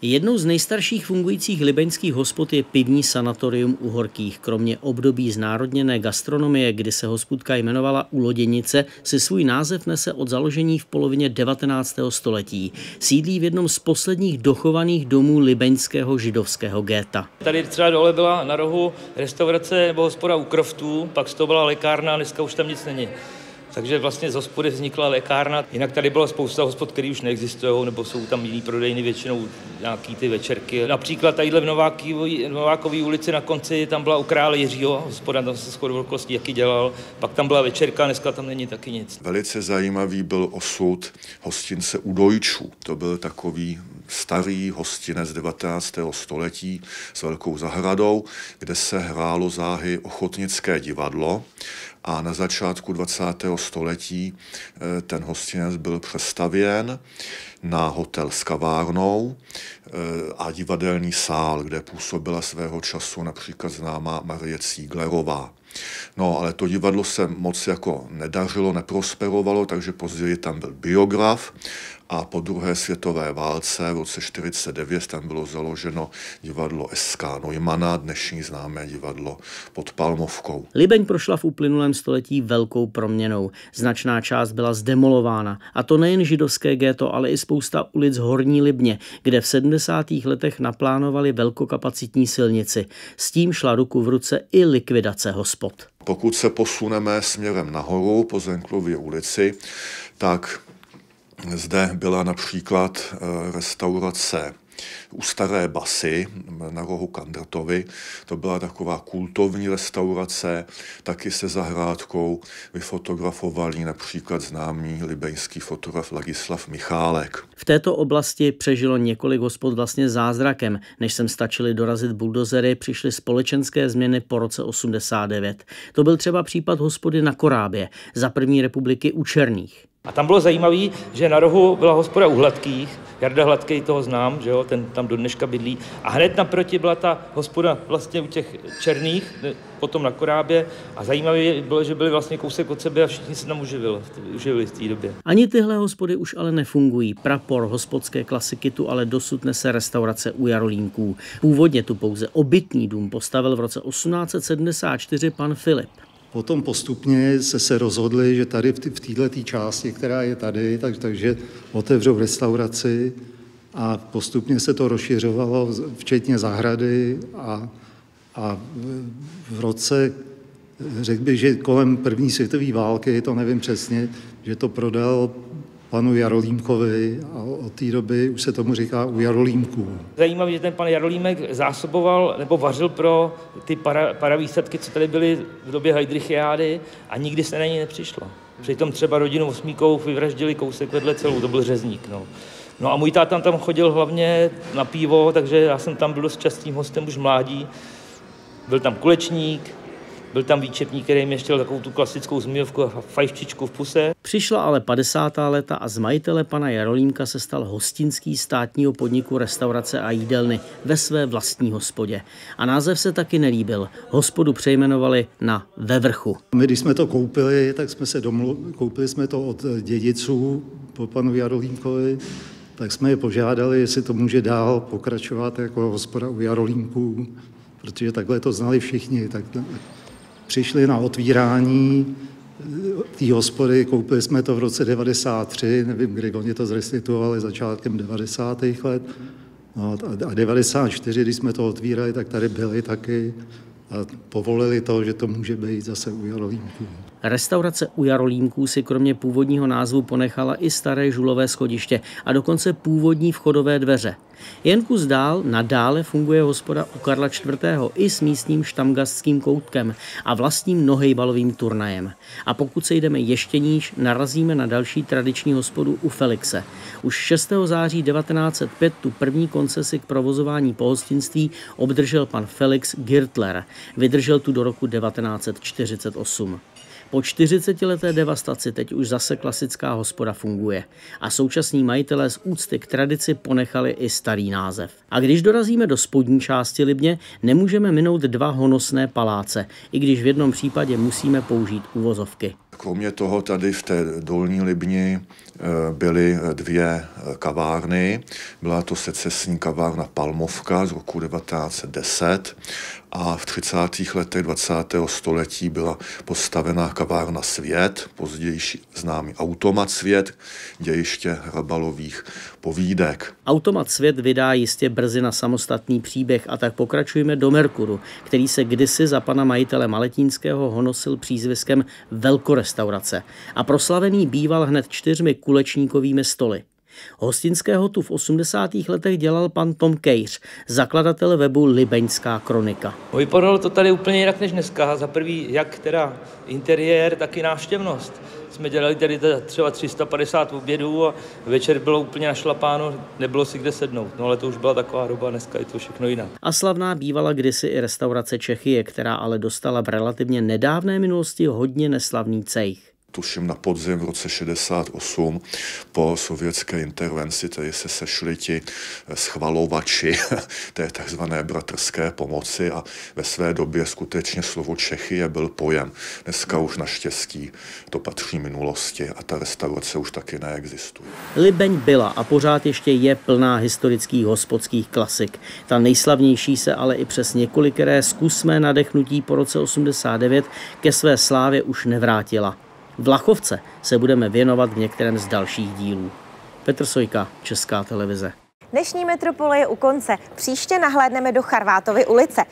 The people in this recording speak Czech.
Jednou z nejstarších fungujících libeňských hospod je pivní sanatorium u Horkých. Kromě období znárodněné gastronomie, kdy se hospůdka jmenovala U Loděnice, si svůj název nese od založení v polovině 19. století. Sídlí v jednom z posledních dochovaných domů libeňského židovského géta. Tady třeba dole byla na rohu restaurace nebo hospoda u Kroftů, pak to byla lékárna a dneska už tam nic není. Takže vlastně z hospody vznikla lékárna. Jinak tady byla spousta hospod, které už neexistují, nebo jsou tam jiný prodejny, většinou nějaký ty večerky. Například tadyhle v Novákové ulici na konci, tam byla u krále Jiřího, hospoda, tam se shodou okolností jaký dělal. Pak tam byla večerka, dneska tam není taky nic. Velice zajímavý byl osud hostince u Dojčů. To byl takový starý hostinec 19. století s velkou zahradou, kde se hrálo záhy ochotnické divadlo. A na začátku 20. století ten hostinec byl přestavěn na hotel s kavárnou a divadelní sál, kde působila svého času například známá Marie Cíglerová. No, ale to divadlo se moc jako nedařilo, neprosperovalo, takže později tam byl biograf a po druhé světové válce v roce 1949 tam bylo založeno divadlo SK Neumana, dnešní známé divadlo pod Palmovkou. Libeň prošla v uplynulém století velkou proměnou. Značná část byla zdemolována, a to nejen židovské ghetto, ale i spousta ulic Horní Libně, kde v 70. letech naplánovali velkokapacitní silnici. S tím šla ruku v ruce i likvidace hospod. Pokud se posuneme směrem nahoru po Zenklově ulici, tak zde byla například restaurace u Staré Basy na rohu Kandratovy. To byla taková kultovní restaurace, taky se zahrádkou vyfotografovali například známý libeňský fotograf Ladislav Michálek. V této oblasti přežilo několik hospod vlastně zázrakem. Než sem stačili dorazit buldozery, přišly společenské změny po roce 89. To byl třeba případ hospody na Korábě za první republiky u Černých. A tam bylo zajímavé, že na rohu byla hospoda u Hladkých, Jarda Hladký, toho znám, že jo, ten tam do dneška bydlí. A hned naproti byla ta hospoda vlastně u těch Černých, potom na Korábě. A zajímavé bylo, že byli vlastně kousek od sebe a všichni se tam uživili v té době. Ani tyhle hospody už ale nefungují. Prapor hospodské klasiky tu ale dosud nese restaurace U Jarolímků. Původně tu pouze obytný dům postavil v roce 1874 pan Filip. Potom postupně se rozhodli, že tady v této části, která je tady, takže otevřou restauraci a postupně se to rozšiřovalo, včetně zahrady a v roce, řekl bych, že kolem první světové války, to nevím přesně, že to prodal panu Jarolímkovi a od té doby už se tomu říká U Jarolímků. Zajímavé, že ten pan Jarolímek zásoboval nebo vařil pro ty paravýsadky, co tady byly v době Heydrichiády a nikdy se na něj nepřišlo. Přitom třeba rodinu Osmíkovou vyvraždili kousek vedle celou, to byl řezník. No a můj táta tam chodil hlavně na pivo, takže já jsem tam byl dost častým hostem už mládí. Byl tam kulečník, byl tam výčepník, který mě chtěl takovou tu klasickou zmívku a fajfčičku v puse. Přišla ale 50. léta a z majitele pana Jarolímka se stal hostinský státního podniku Restaurace a jídelny ve své vlastní hospodě. A název se taky nelíbil. Hospodu přejmenovali na Ve vrchu. My, když jsme to koupili, tak jsme se koupili jsme to od dědiců po panu Jarolímkovi, tak jsme je požádali, jestli to může dál pokračovat jako hospoda U Jarolímků, protože takhle to znali všichni. Přišli na otvírání té hospody, koupili jsme to v roce 93, nevím, kdy oni to zrestituovali začátkem 90. let. No, a 94, když jsme to otvírali, tak tady byli taky a povolili to, že to může být zase U Jarolímků. Restaurace U Jarolímků si kromě původního názvu ponechala i staré žulové schodiště a dokonce původní vchodové dveře. Jen kus dál nadále funguje hospoda U Karla IV. I s místním štamgastským koutkem a vlastním nohejbalovým turnajem. A pokud se jdeme ještě níž, narazíme na další tradiční hospodu U Felixe. Už 6. září 1905 tu první koncesi k provozování pohostinství obdržel pan Felix Girtler. Vydržel tu do roku 1948. Po 40leté devastaci teď už zase klasická hospoda funguje a současní majitelé z úcty k tradici ponechali i starý název. A když dorazíme do spodní části Libně, nemůžeme minout dva honosné paláce, i když v jednom případě musíme použít uvozovky. Kromě toho tady v té Dolní Libni byly 2 kavárny. Byla to secesní kavárna Palmovka z roku 1910 a v 30. letech 20. století byla postavená kavárna Svět, později známý Automat Svět, dějiště Hrabalových povídek. Automat Svět vydá jistě brzy na samostatný příběh a tak pokračujeme do Merkuru, který se kdysi za pana majitele Maletínského honosil přízviskem Velkorestaurace a proslavený býval hned 4 kulečníkovými stoly. Hostinského tu v 80. letech dělal pan Tom Kejř, zakladatel webu Libeňská kronika. Vypadalo to tady úplně jinak než dneska. Za prvý, jak teda interiér, tak i návštěvnost. Jsme dělali tady třeba 350 obědů a večer bylo úplně našlapáno, nebylo si kde sednout. No ale to už byla taková doba, dneska je to všechno jinak. A slavná bývala kdysi i restaurace Čechyje, která ale dostala v relativně nedávné minulosti hodně neslavný cejch. Tuším na podzim v roce 68 po sovětské intervenci, tady se sešli ti schvalovači té takzvané bratrské pomoci a ve své době skutečně slovo Čechyje byl pojem. Dneska už naštěstí to patří minulosti a ta restaurace už taky neexistuje. Libeň byla a pořád ještě je plná historických hospodských klasik. Ta nejslavnější se ale i přes několikeré zkusmé nadechnutí po roce 89 ke své slávě už nevrátila. Vlachovce se budeme věnovat v některém z dalších dílů. Petr Sojka, Česká televize. Dnešní Metropole je u konce. Příště nahlédneme do Charvátovy ulice.